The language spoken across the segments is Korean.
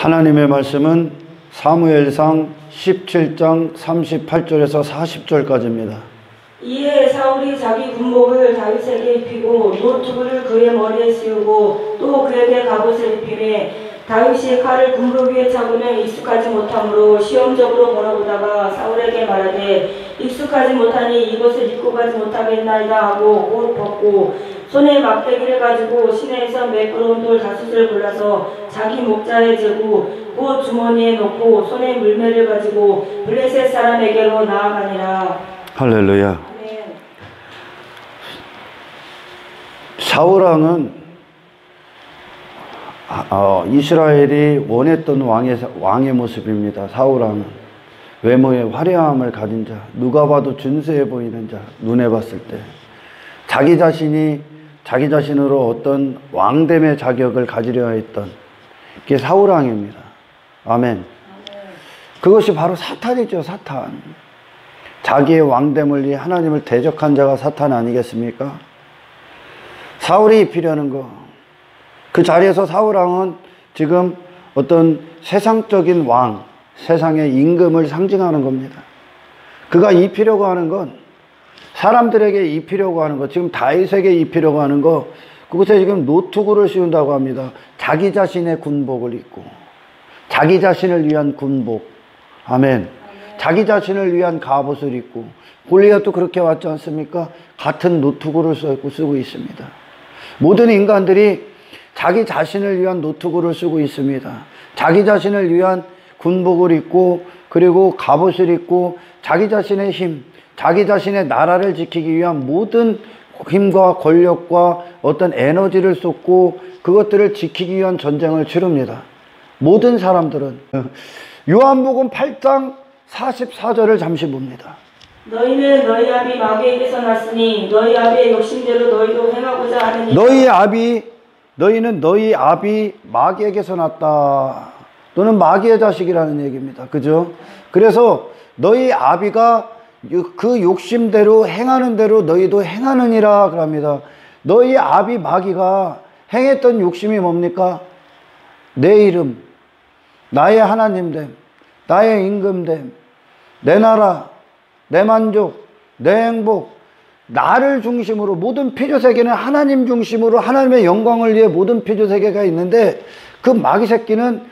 하나님의 말씀은 사무엘상 17장 38절에서 40절까지입니다. 이에 사울이 자기 군복을 다윗에게 입히고 노투구를 그의 머리에 씌우고 또 그에게 갑옷을 입히매 다윗이 칼을 군복 위에 차고는 익숙하지 못하므로 시험적으로 걸어보다가 사울에게 말하되 익숙하지 못하니 이것을 입고 가지 못하겠나이다 하고 곧 벗고 손에 막대기를 가지고 시내에서 매끄러운 돌 5을 골라서 자기 목자에 재고 곧 주머니에 넣고 손에 물매를 가지고 블레셋 사람에게로 나아가니라. 할렐루야. 아멘. 사울왕은 이스라엘이 원했던 왕의 모습입니다. 사울왕은 외모에 화려함을 가진 자, 누가 봐도 준수해 보이는 자, 눈에 봤을 때 자기 자신으로 어떤 왕됨의 자격을 가지려 했던 그게 사울왕입니다. 아멘. 그것이 바로 사탄이죠. 사탄. 자기의 왕됨을 위해 하나님을 대적한 자가 사탄 아니겠습니까? 사울이 입히려는 거, 그 자리에서 사울왕은 지금 어떤 세상적인 왕, 세상의 임금을 상징하는 겁니다. 그가 입히려고 하는 건, 사람들에게 입히려고 하는 것, 지금 다윗에게 입히려고 하는 것, 그곳에 지금 노투구를 씌운다고 합니다. 자기 자신의 군복을 입고, 자기 자신을 위한 군복, 아멘. 자기 자신을 위한 갑옷을 입고, 골리앗도 그렇게 왔지 않습니까? 같은 노투구를 쓰고 있습니다. 모든 인간들이 자기 자신을 위한 노투구를 쓰고 있습니다. 자기 자신을 위한 군복을 입고, 그리고 갑옷을 입고, 자기 자신의 힘, 자기 자신의 나라를 지키기 위한 모든 힘과 권력과 어떤 에너지를 쏟고 그것들을 지키기 위한 전쟁을 치릅니다. 모든 사람들은. 요한복음 8장 44절을 잠시 봅니다. 너희는 너희 아비 마귀에게서 났으니 너희 아비의 욕심대로 너희도 행하고자 하느니라. 너희는 너희 아비 마귀에게서 났다. 너는 마귀의 자식이라는 얘기입니다. 그죠? 그래서 너희 아비가 그 욕심대로 행하는 대로 너희도 행하느니라 그럽니다. 너희 아비 마귀가 행했던 욕심이 뭡니까? 내 이름, 나의 하나님됨, 나의 임금됨, 내 나라, 내 만족, 내 행복, 나를 중심으로 모든 피조세계는 하나님 중심으로 하나님의 영광을 위해 모든 피조세계가 있는데 그 마귀 새끼는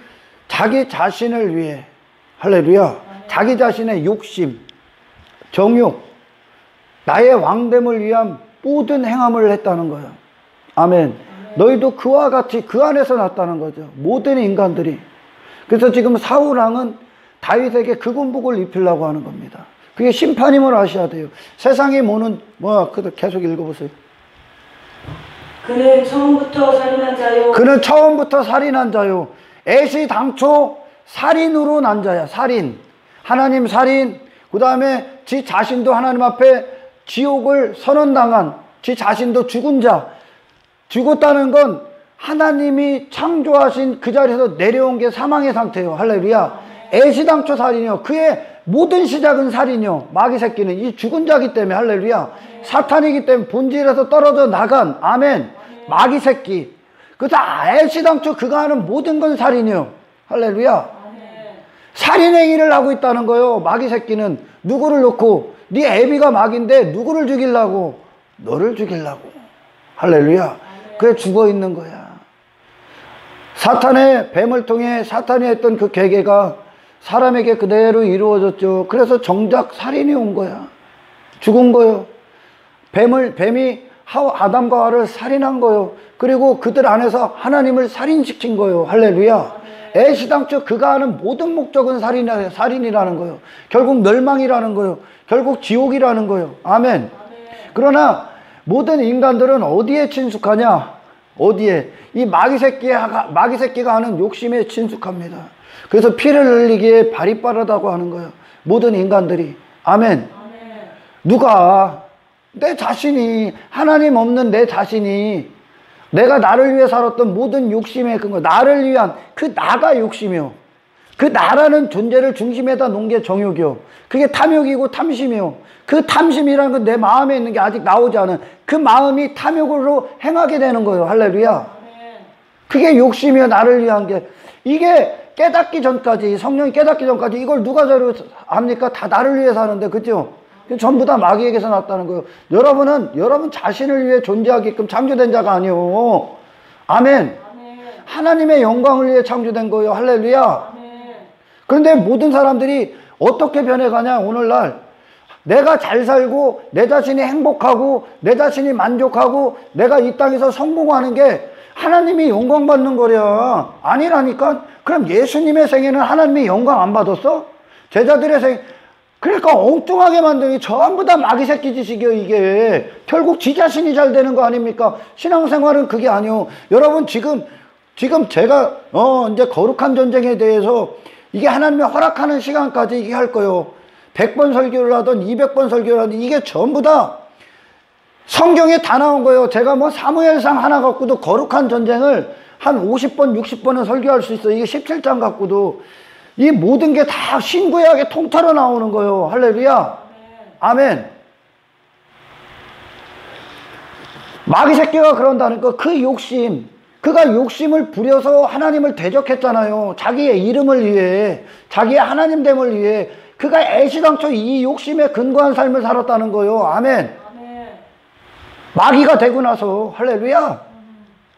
자기 자신을 위해, 할렐루야, 자기 자신의 욕심, 정욕, 나의 왕됨을 위한 모든 행함을 했다는 거예요. 아멘. 너희도 그와 같이 그 안에서 났다는 거죠. 모든 인간들이. 그래서 지금 사울왕은 다윗에게 그 군복을 입히려고 하는 겁니다. 그게 심판임을 아셔야 돼요. 세상이 모는, 계속 읽어보세요. 그는 처음부터 살인한 자요. 애시 당초 살인으로 난 자야. 살인. 하나님 살인. 그 다음에 지 자신도 하나님 앞에 지옥을 선언당한, 지 자신도 죽은 자. 죽었다는 건 하나님이 창조하신 그 자리에서 내려온 게 사망의 상태예요. 할렐루야. 애시당초 살인이요. 그의 모든 시작은 살인이요. 마귀 새끼는 이 죽은 자기 때문에, 할렐루야. 사탄이기 때문에 본질에서 떨어져 나간, 아멘. 마귀 새끼. 그래서 애시당초 그가 하는 모든 건 살인이요. 할렐루야. 살인행위를 하고 있다는 거예요. 마귀 새끼는. 누구를 놓고, 네 애비가 마귀인데 누구를 죽이려고? 너를 죽이려고. 할렐루야. 그래 죽어 있는 거야. 사탄의 뱀을 통해 사탄이 했던 그 계계가 사람에게 그대로 이루어졌죠. 그래서 정작 살인이 온 거야. 죽은 거요. 뱀이 아담과 하와를 살인한 거요. 그리고 그들 안에서 하나님을 살인시킨 거요. 할렐루야. 애시당초 그가 하는 모든 목적은 살인이라는 거요. 결국 멸망이라는 거요. 결국 지옥이라는 거요. 아멘. 그러나 모든 인간들은 어디에 친숙하냐? 어디에? 이 마귀 새끼가 하는 욕심에 친숙합니다. 그래서 피를 흘리기에 발이 빠르다고 하는 거예요. 모든 인간들이. 아멘. 누가 내 자신이, 하나님 없는 내 자신이, 내가 나를 위해 살았던 모든 욕심의 근거, 나를 위한 그 나가 욕심이요. 그 나라는 존재를 중심에다 놓은 게 정욕이요. 그게 탐욕이고 탐심이요. 그 탐심이라는 건 내 마음에 있는 게 아직 나오지 않은 그 마음이 탐욕으로 행하게 되는 거예요. 할렐루야. 그게 욕심이요. 나를 위한 게. 이게 깨닫기 전까지, 성령이 깨닫기 전까지 이걸 누가 저를 합니까? 다 나를 위해서 하는데, 그죠? 전부 다 마귀에게서 났다는 거예요. 여러분은 여러분 자신을 위해 존재하게끔 창조된 자가 아니요. 아멘. 하나님의 영광을 위해 창조된 거예요. 할렐루야. 그런데 모든 사람들이 어떻게 변해가냐, 오늘날. 내가 잘 살고, 내 자신이 행복하고, 내 자신이 만족하고, 내가 이 땅에서 성공하는 게 하나님이 영광 받는 거랴. 아니라니까? 그럼 예수님의 생애는 하나님이 영광 안 받았어? 제자들의 생애. 그러니까 엉뚱하게 만드니 전부 다 마귀 새끼 짓이요, 이게. 결국 지 자신이 잘 되는 거 아닙니까? 신앙생활은 그게 아니요. 여러분, 지금 제가, 이제 거룩한 전쟁에 대해서 이게 하나님이 허락하는 시간까지 이게 할 거요. 100번 설교를 하든 200번 설교를 하든 이게 전부 다 성경에 다 나온 거예요. 제가 뭐 사무엘상 하나 갖고도 거룩한 전쟁을 한 50번, 60번은 설교할 수 있어요. 이게 17장 갖고도. 이 모든 게 다 신구약에 통틀어 나오는 거예요. 할렐루야. 아멘. 마귀 새끼가 그런다는 거, 그 욕심. 그가 욕심을 부려서 하나님을 대적했잖아요. 자기의 이름을 위해, 자기의 하나님됨을 위해. 그가 애시당초 이 욕심에 근거한 삶을 살았다는 거예요. 아멘. 마귀가 되고 나서, 할렐루야.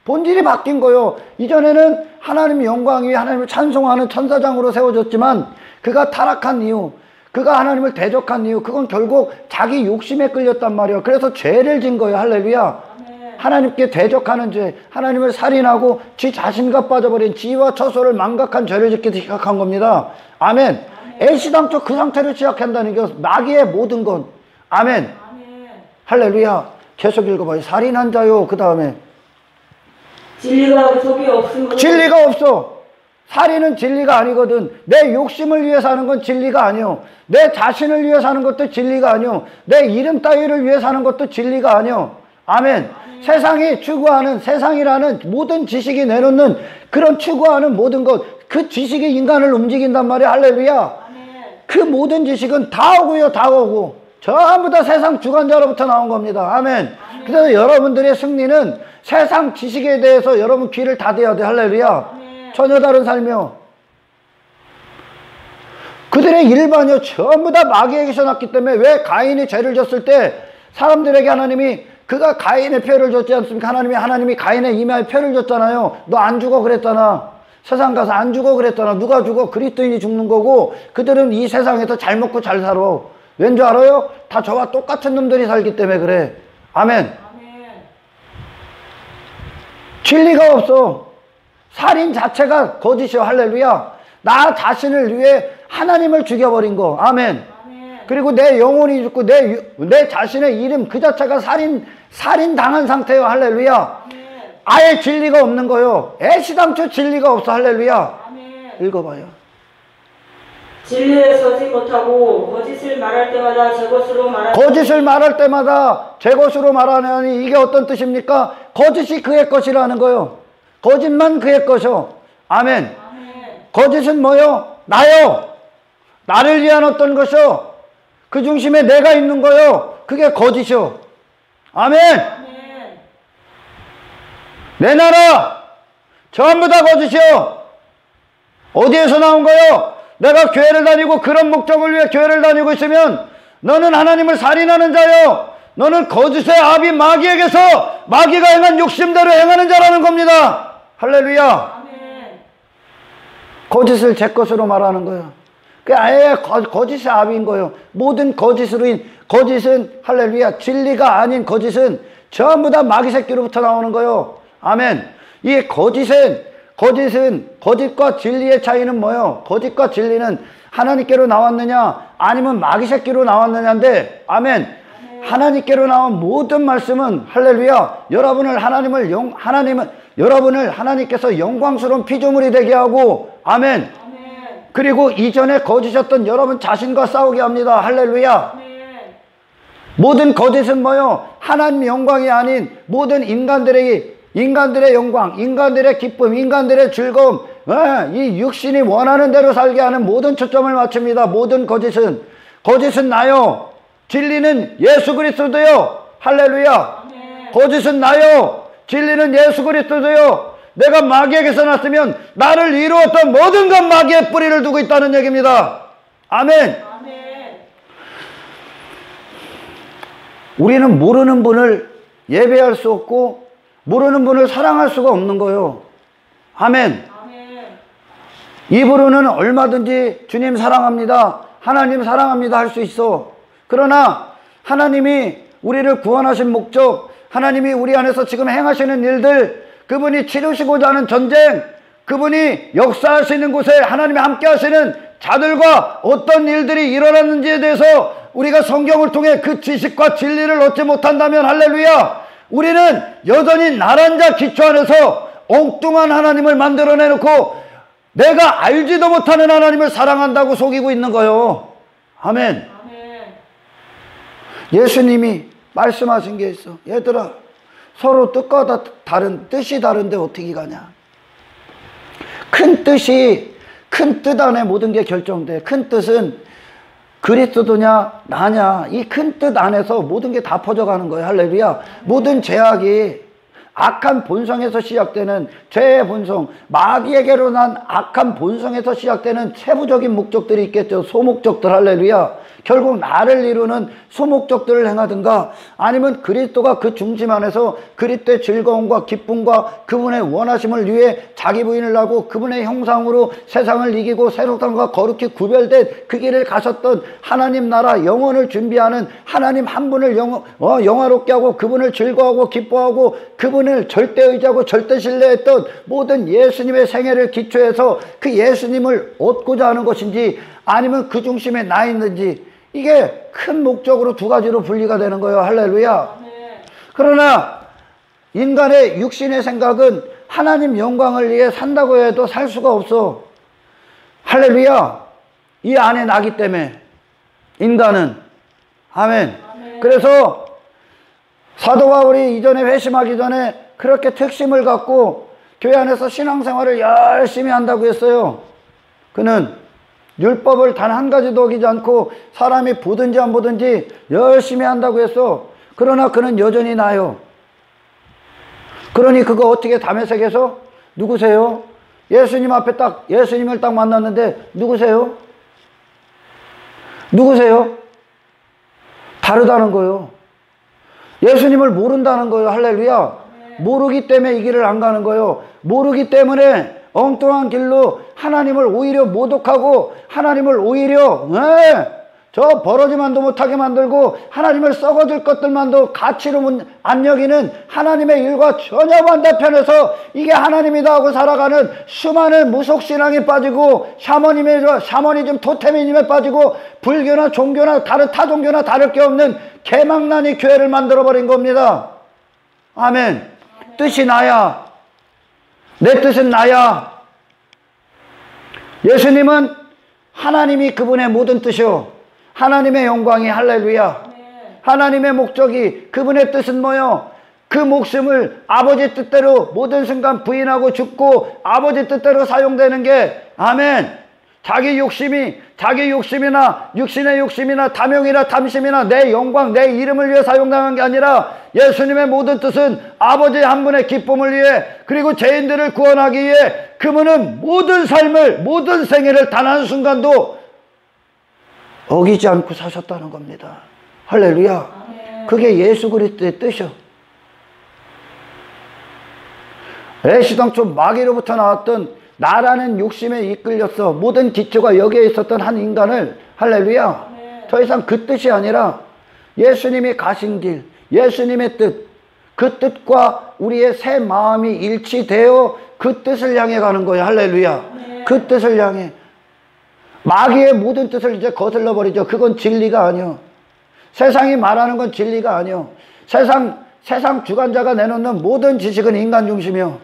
본질이 바뀐 거예요. 이전에는 하나님 영광 위에 하나님을 찬송하는 천사장으로 세워졌지만, 그가 타락한 이유, 그가 하나님을 대적한 이유, 그건 결국 자기 욕심에 끌렸단 말이에요. 그래서 죄를 진 거예요. 할렐루야. 하나님께 대적하는 죄, 하나님을 살인하고 지 자신과 빠져버린 지와 처소를 망각한 죄를 짓기 시작한 겁니다. 아멘. 애시당초 그 상태를 시작한다는 게 마귀의 모든 건. 아멘. 할렐루야. 계속 읽어봐요. 살인한 자요. 그 다음에 진리가 속에 없으므로. 진리가 없어. 살인은 진리가 아니거든. 내 욕심을 위해 사는 건 진리가 아니요. 내 자신을 위해 사는 것도 진리가 아니요. 내 이름 따위를 위해 사는 것도 진리가 아니요. 아멘. 세상이 추구하는, 세상이라는 모든 지식이 내놓는 그런 추구하는 모든 것, 그 지식이 인간을 움직인단 말이야. 할렐루야. 그 모든 지식은 다 오고요. 다 오고. 전부 다 세상 주관자로부터 나온 겁니다. 아멘. 그래서 여러분들의 승리는 세상 지식에 대해서 여러분 귀를 닫아야 돼. 할렐루야. 전혀 다른 삶이요. 그들의 일반이요. 전부 다 마귀에게서 났기 때문에, 왜 가인이 죄를 졌을 때 사람들에게 하나님이, 그가 가인의 표를 줬지 않습니까? 하나님이 가인의 이마에 표를 줬잖아요. 너 안 죽어 그랬잖아. 세상 가서 안 죽어 그랬잖아. 누가 죽어? 그리스도인이 죽는 거고, 그들은 이 세상에서 잘 먹고 잘 살아. 왠 줄 알아요? 다 저와 똑같은 놈들이 살기 때문에 그래. 아멘. 진리가 없어. 살인 자체가 거짓이요. 할렐루야. 나 자신을 위해 하나님을 죽여버린 거. 아멘. 그리고 내 영혼이 죽고 내 자신의 이름 그 자체가 살인 당한 상태요. 할렐루야. 아예 진리가 없는 거요. 애시당초 진리가 없어. 할렐루야. 읽어봐요. 진리에 서지 못하고 거짓을 말할 때마다 제 것으로 말하니. 거짓을 말할 때마다 제 것으로 말하니, 이게 어떤 뜻입니까? 거짓이 그의 것이라는 거요. 거짓만 그의 것이요. 아멘. 거짓은 뭐요? 나요. 나를 위한 어떤 것이요. 그 중심에 내가 있는 거요. 그게 거짓이요. 아멘. 내 나라 전부 다 거짓이요. 어디에서 나온 거요? 내가 교회를 다니고 그런 목적을 위해 교회를 다니고 있으면 너는 하나님을 살인하는 자요. 너는 거짓의 아비 마귀에게서 마귀가 행한 욕심대로 행하는 자라는 겁니다. 할렐루야. 거짓을 제 것으로 말하는 거예요. 그게 아예 거짓의 아비인 거예요. 모든 거짓은 할렐루야. 진리가 아닌 거짓은 전부 다 마귀 새끼로부터 나오는 거예요. 아멘. 이 거짓과 진리의 차이는 뭐예요? 거짓과 진리는 하나님께로 나왔느냐 아니면 마귀 새끼로 나왔느냐인데, 아멘. 하나님께로 나온 모든 말씀은 할렐루야. 여러분을 하나님께서 영광스러운 피조물이 되게 하고, 아멘. 그리고 이전에 거짓이었던 여러분 자신과 싸우게 합니다. 할렐루야. 모든 거짓은 뭐예요? 하나님 영광이 아닌 모든 인간들의 영광, 인간들의 기쁨, 인간들의 즐거움, 이 육신이 원하는 대로 살게 하는 모든 초점을 맞춥니다. 모든 거짓은 나요. 진리는 예수 그리스도요. 할렐루야. 거짓은 나요. 진리는 예수 그리스도요. 내가 마귀에게서 났으면 나를 이루었던 모든 것 마귀의 뿌리를 두고 있다는 얘기입니다. 아멘. 아멘. 우리는 모르는 분을 예배할 수 없고 모르는 분을 사랑할 수가 없는 거예요. 아멘. 아멘. 입으로는 얼마든지 주님 사랑합니다, 하나님 사랑합니다 할 수 있어. 그러나 하나님이 우리를 구원하신 목적, 하나님이 우리 안에서 지금 행하시는 일들, 그분이 치르시고자 하는 전쟁, 그분이 역사하시는 곳에 하나님이 함께 하시는 자들과 어떤 일들이 일어났는지에 대해서 우리가 성경을 통해 그 지식과 진리를 얻지 못한다면 할렐루야, 우리는 여전히 나란 자 기초 안에서 엉뚱한 하나님을 만들어내놓고 내가 알지도 못하는 하나님을 사랑한다고 속이고 있는 거예요. 아멘. 아멘. 예수님이 말씀하신 게 있어. 얘들아, 서로 뜻과 다른 뜻이 다른데 어떻게 가냐. 큰 뜻 안에 모든 게 결정돼. 큰 뜻은 그리스도냐 나냐, 이 큰 뜻 안에서 모든 게 다 퍼져가는 거예요. 할렐루야. 모든 죄악이 악한 본성에서 시작되는 죄의 본성, 마귀에게로 난 악한 본성에서 시작되는 세부적인 목적들이 있겠죠. 소목적들. 할렐루야. 결국 나를 이루는 소목적들을 행하든가, 아니면 그리스도가 그 중심 안에서 그리스도의 즐거움과 기쁨과 그분의 원하심을 위해 자기 부인을 하고 그분의 형상으로 세상을 이기고 세상과 거룩히 구별된 그 길을 가셨던 하나님 나라 영원을 준비하는 하나님 한 분을 영화롭게 하고 그분을 즐거워하고 기뻐하고 그분을 절대 의지하고 절대 신뢰했던 모든 예수님의 생애를 기초해서 그 예수님을 얻고자 하는 것인지, 아니면 그 중심에 나 있는지, 이게 큰 목적으로 두 가지로 분리가 되는 거예요. 할렐루야. 그러나 인간의 육신의 생각은 하나님 영광을 위해 산다고 해도 살 수가 없어. 할렐루야. 이 안에 나기 때문에 인간은. 아멘. 그래서 사도 바울이 이전에 회심하기 전에 그렇게 특심을 갖고 교회 안에서 신앙생활을 열심히 한다고 했어요. 그는 율법을 단 한 가지도 어기지 않고 사람이 보든지 안 보든지 열심히 한다고 했어. 그러나 그는 여전히 나요. 그러니 그거 어떻게 다메섹에서 누구세요? 예수님 앞에 예수님을 딱 만났는데 누구세요? 누구세요? 다르다는 거예요. 예수님을 모른다는 거예요. 할렐루야. 모르기 때문에 이 길을 안 가는 거예요. 모르기 때문에 엉뚱한 길로 하나님을 오히려 모독하고 하나님을 오히려 저 벌어지만도 못하게 만들고 하나님을 썩어질 것들만도 가치로 안 여기는 하나님의 일과 전혀 반대편에서 이게 하나님이다 하고 살아가는 수많은 무속신앙에 빠지고 샤머니즘 토테미즘에 빠지고 불교나 종교나 다른 타 종교나 다를 게 없는 개망난이 교회를 만들어버린 겁니다. 아멘. 뜻이 나야. 내 뜻은 나야. 예수님은 하나님이 그분의 모든 뜻이요, 하나님의 영광이. 할렐루야. 하나님의 목적이, 그분의 뜻은 뭐요? 그 목숨을 아버지 뜻대로 모든 순간 부인하고 죽고 아버지 뜻대로 사용되는 게, 아멘, 자기 욕심이나 육신의 욕심이나 탐욕이나 탐심이나 내 영광, 내 이름을 위해 사용당한 게 아니라 예수님의 모든 뜻은 아버지 한 분의 기쁨을 위해, 그리고 죄인들을 구원하기 위해 그분은 모든 삶을, 모든 생애를 단 한순간도 어기지 않고 사셨다는 겁니다. 할렐루야. 그게 예수 그리스도의 뜻이요. 애시당초 마귀로부터 나왔던 나라는 욕심에 이끌렸어. 모든 기초가 여기에 있었던 한 인간을, 할렐루야, 더 이상 그 뜻이 아니라 예수님이 가신 길, 예수님의 뜻, 그 뜻과 우리의 새 마음이 일치되어 그 뜻을 향해 가는 거예요. 할렐루야. 그 뜻을 향해. 마귀의 모든 뜻을 이제 거슬러 버리죠. 그건 진리가 아니요. 세상이 말하는 건 진리가 아니요. 세상 주관자가 내놓는 모든 지식은 인간 중심이요.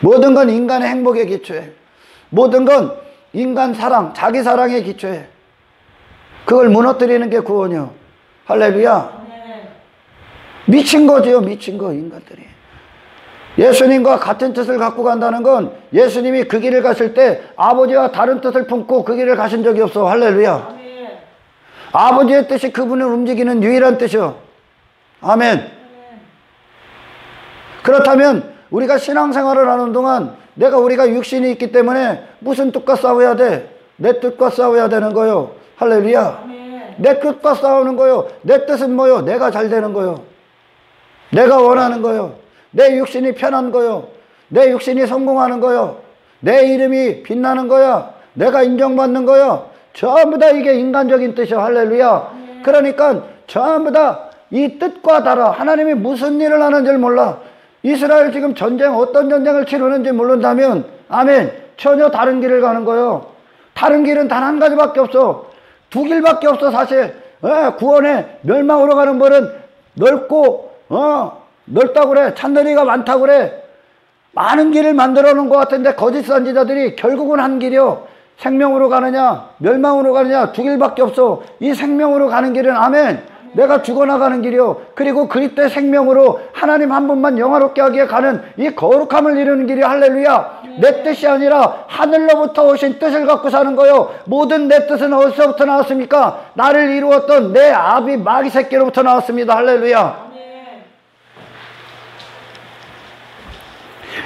모든 건 인간의 행복에 기초해. 모든 건 인간 사랑, 자기 사랑에 기초해. 그걸 무너뜨리는 게 구원이요. 할렐루야. 미친 거지요. 미친 거, 인간들이. 예수님과 같은 뜻을 갖고 간다는 건 예수님이 그 길을 가실 때 아버지와 다른 뜻을 품고 그 길을 가신 적이 없어. 할렐루야. 아버지의 뜻이 그분을 움직이는 유일한 뜻이요. 아멘. 그렇다면 우리가 신앙생활을 하는 동안 우리가 육신이 있기 때문에 무슨 뜻과 싸워야 돼? 내 뜻과 싸워야 되는 거요. 할렐루야. 아멘. 내 뜻과 싸우는 거요. 내 뜻은 뭐요? 내가 잘 되는 거요. 내가 원하는 거요. 내 육신이 편한 거요. 내 육신이 성공하는 거요. 내 이름이 빛나는 거야. 내가 인정받는 거요. 전부 다 이게 인간적인 뜻이요. 할렐루야. 그러니까 전부 다 이 뜻과 달아. 하나님이 무슨 일을 하는지를 몰라. 이스라엘 지금 전쟁, 어떤 전쟁을 치르는지 모른다면, 아멘, 전혀 다른 길을 가는 거예요. 다른 길은 단 한 가지밖에 없어. 두 길밖에 없어. 사실 구원에 멸망으로 가는 벌은 넓고 넓다고 그래. 찬더리가 많다고 그래. 많은 길을 만들어 놓은 것 같은데 거짓 선지자들이 결국은 한 길이요. 생명으로 가느냐 멸망으로 가느냐 두 길밖에 없어. 이 생명으로 가는 길은 아멘, 내가 죽어나가는 길이요. 그리고 그리스도의 생명으로 하나님 한 분만 영화롭게 하기에 가는 이 거룩함을 이루는 길이 할렐루야. 내 뜻이 아니라 하늘로부터 오신 뜻을 갖고 사는 거요. 모든 내 뜻은 어디서부터 나왔습니까? 나를 이루었던 내 아비 마귀 새끼로부터 나왔습니다. 할렐루야.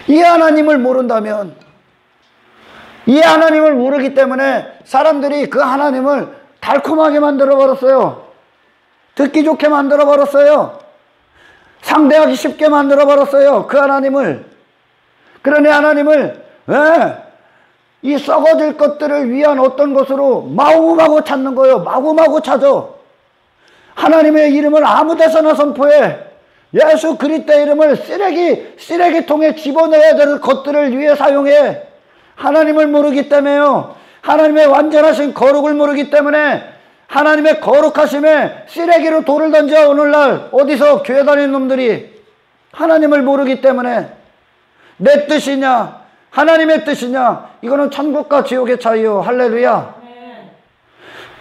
이 하나님을 모른다면, 이 하나님을 모르기 때문에 사람들이 그 하나님을 달콤하게 만들어 버렸어요. 듣기 좋게 만들어 버렸어요. 상대하기 쉽게 만들어 버렸어요. 그 하나님을. 그러니 하나님을 이 썩어질 것들을 위한 어떤 것으로 마구마구 찾는 거예요. 마구마구 찾아. 하나님의 이름을 아무 데서나 선포해. 예수 그리스도의 이름을 쓰레기통에 집어넣어야 되는 것들을 위해 사용해. 하나님을 모르기 때문에요. 하나님의 완전하신 거룩을 모르기 때문에 하나님의 거룩하심에 쓰레기로 돌을 던져. 오늘날 어디서 교회 다니는 놈들이 하나님을 모르기 때문에 내 뜻이냐 하나님의 뜻이냐, 이거는 천국과 지옥의 차이요. 할렐루야.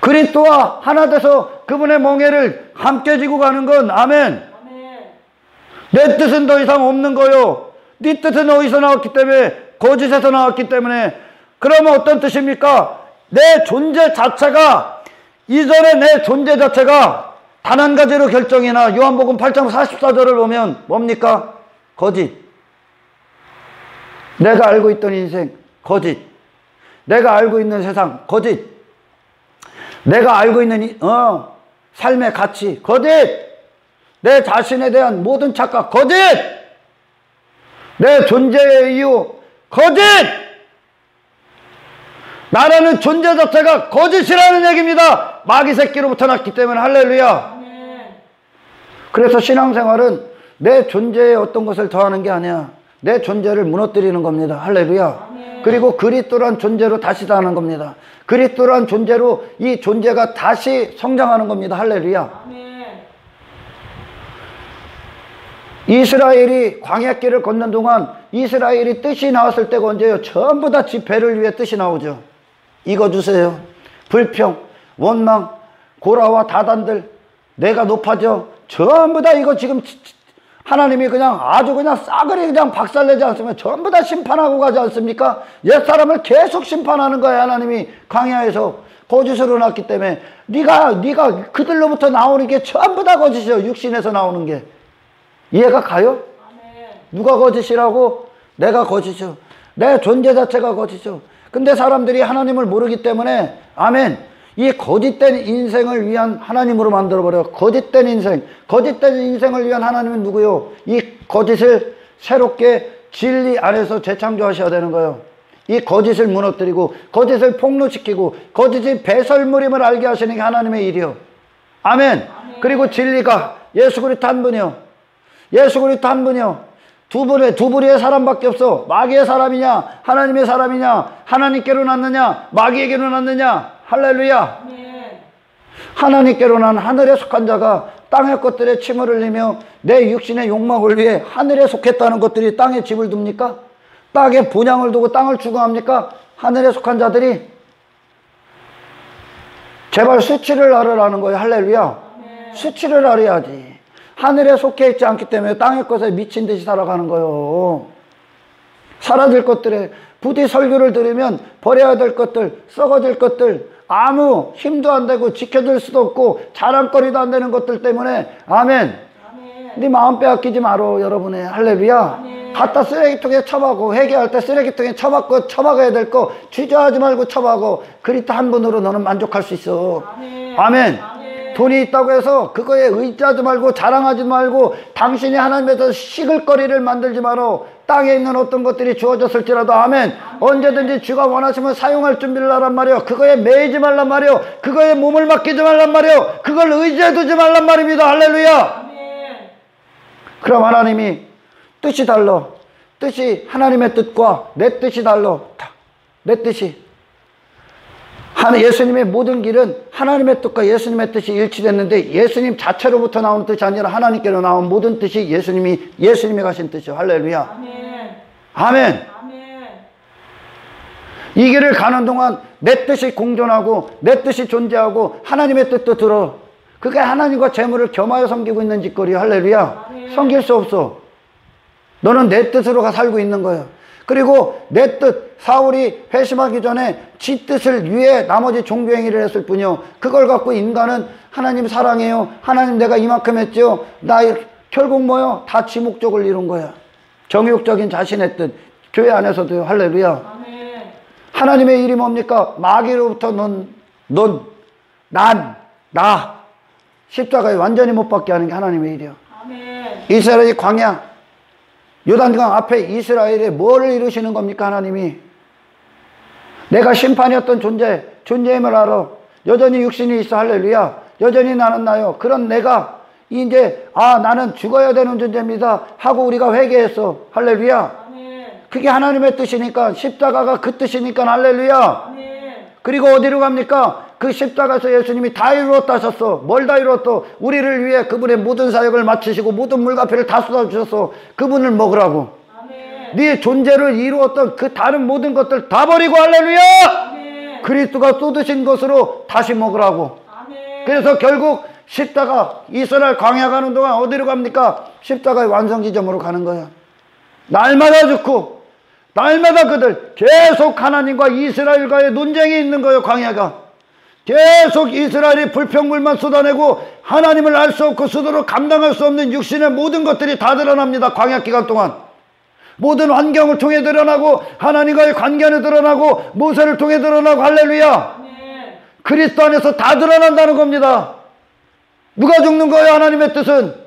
그리스도와 하나 돼서 그분의 멍에를 함께 지고 가는 건 아멘. 내 뜻은 더 이상 없는 거요. 네 뜻은 어디서 나왔기 때문에? 거짓에서 나왔기 때문에. 그러면 어떤 뜻입니까? 내 존재 자체가, 이전에 내 존재 자체가 단 한 가지로 결정이나 요한복음 8장 44절을 보면 뭡니까? 거짓. 내가 알고 있던 인생 거짓. 내가 알고 있는 세상 거짓. 내가 알고 있는 삶의 가치 거짓. 내 자신에 대한 모든 착각 거짓. 내 존재의 이유 거짓. 나라는 존재 자체가 거짓이라는 얘기입니다. 마귀 새끼로부터 났기 때문에. 할렐루야. 그래서 신앙생활은 내 존재에 어떤 것을 더하는 게 아니야. 내 존재를 무너뜨리는 겁니다. 할렐루야. 그리고 그리스도란 존재로 다시 사는 겁니다. 그리스도란 존재로 이 존재가 다시 성장하는 겁니다. 할렐루야. 이스라엘이 광야길을 걷는 동안 이스라엘이 뜻이 나왔을 때가 언제예요? 전부 다 집회를 위해 뜻이 나오죠. 이거 주세요. 불평, 원망, 고라와 다단들, 내가 높아져. 전부 다 이거 지금 하나님이 그냥 아주 그냥 싸그리 그냥 박살내지 않습니까? 전부 다 심판하고 가지 않습니까? 옛사람을 계속 심판하는 거야. 하나님이 광야에서 거짓으로 났기 때문에. 네가 그들로부터 나오는 게 전부 다 거짓이요. 육신에서 나오는 게. 이해가 가요? 누가 거짓이라고? 내가 거짓이요. 내 존재 자체가 거짓이요. 근데 사람들이 하나님을 모르기 때문에 아멘, 이 거짓된 인생을 위한 하나님으로 만들어버려요. 거짓된 인생. 거짓된 인생을 위한 하나님은 누구요? 이 거짓을 새롭게 진리 안에서 재창조하셔야 되는 거예요. 이 거짓을 무너뜨리고 거짓을 폭로시키고 거짓이 배설물임을 알게 하시는 게 하나님의 일이요. 아멘. 그리고 진리가 예수 그리스도 한 분이요. 예수 그리스도 한 분이요. 두 부류의 사람밖에 없어. 마귀의 사람이냐 하나님의 사람이냐, 하나님께로 났느냐 마귀에게로 났느냐. 할렐루야. 하나님께로 난 하늘에 속한 자가 땅의 것들에 침을 흘리며 내 육신의 욕망을 위해 하늘에 속했다는 것들이 땅에 집을 둡니까? 땅에 분양을 두고 땅을 추구합니까? 하늘에 속한 자들이. 제발 수치를 알으라는 거예요. 할렐루야. 수치를 알아야지. 하늘에 속해 있지 않기 때문에 땅의 것에 미친 듯이 살아가는 거예요. 사라질 것들에 부디 설교를 들으면 버려야 될 것들, 썩어질 것들, 아무 힘도 안 되고 지켜줄 수도 없고 자랑거리도 안 되는 것들 때문에 아멘. 네 마음 빼앗기지 마라 여러분의. 할렐루야. 갖다 쓰레기통에 처박고, 회개할 때 쓰레기통에 처박고, 처박아야 될 거 주저하지 말고 처박고, 그리스도 한 분으로 너는 만족할 수 있어. 아멘. 돈이 있다고 해서 그거에 의지하지 말고 자랑하지 말고 당신이 하나님에서 시글거리를 만들지 마라. 땅에 있는 어떤 것들이 주어졌을지라도 아멘. 언제든지 주가 원하시면 사용할 준비를 하란 말이요. 그거에 매이지 말란 말이요. 그거에 몸을 맡기지 말란 말이요. 그걸 의지해 두지 말란 말입니다. 할렐루야. 그럼 하나님이 뜻이 달라. 뜻이 하나님의 뜻과 내 뜻이 달라. 내 뜻이. 예수님의 모든 길은 하나님의 뜻과 예수님의 뜻이 일치됐는데 예수님 자체로부터 나온 뜻이 아니라 하나님께로 나온 모든 뜻이 예수님이 가신 뜻이요. 할렐루야. 아멘. 아멘. 아멘. 이 길을 가는 동안 내 뜻이 공존하고 내 뜻이 존재하고 하나님의 뜻도 들어. 그게 하나님과 재물을 겸하여 섬기고 있는 짓거리요. 할렐루야. 아멘. 섬길 수 없어. 너는 내 뜻으로 살고 있는 거예요. 그리고 내 뜻, 사울이 회심하기 전에 지 뜻을 위해 나머지 종교 행위를 했을 뿐이요. 그걸 갖고 인간은 하나님 사랑해요. 하나님 내가 이만큼 했죠. 나 결국 뭐요? 다 지 목적을 이룬 거야. 정욕적인 자신의 뜻. 교회 안에서도요. 할렐루야. 아멘. 하나님의 일이 뭡니까? 마귀로부터 나 십자가에 완전히 못 박게 하는 게 하나님의 일이요. 아멘. 이스라엘이 광야 요단강 앞에 이스라엘에 뭐를 이루시는 겁니까? 하나님이 내가 심판이었던 존재임을 알아. 여전히 육신이 있어. 할렐루야. 여전히 나는 나요. 그런 내가 이제 나는 죽어야 되는 존재입니다 하고 우리가 회개했어. 할렐루야. 아멘. 그게 하나님의 뜻이니까, 십자가가 그 뜻이니까. 할렐루야. 아멘. 그리고 어디로 갑니까? 그 십자가에서 예수님이 다 이루었다 하셨어. 뭘 다 이루었어? 우리를 위해 그분의 모든 사역을 마치시고 모든 물과피를 다 쏟아주셨어. 그분을 먹으라고. 아멘. 네 존재를 이루었던 그 다른 모든 것들 다 버리고. 할렐루야. 아멘. 그리스도가 쏟으신 것으로 다시 먹으라고. 아멘. 그래서 결국 십자가, 이스라엘 광야 가는 동안 어디로 갑니까? 십자가의 완성 지점으로 가는 거야. 날마다 죽고 날마다 그들 계속 하나님과 이스라엘과의 논쟁이 있는 거예요. 광야가 계속 이스라엘이 불평불만 쏟아내고 하나님을 알 수 없고 스스로 감당할 수 없는 육신의 모든 것들이 다 드러납니다. 광야 기간 동안 모든 환경을 통해 드러나고 하나님과의 관계는 드러나고 모세를 통해 드러나고. 할렐루야. 아멘. 그리스도 안에서 다 드러난다는 겁니다. 누가 죽는 거예요? 하나님의 뜻은.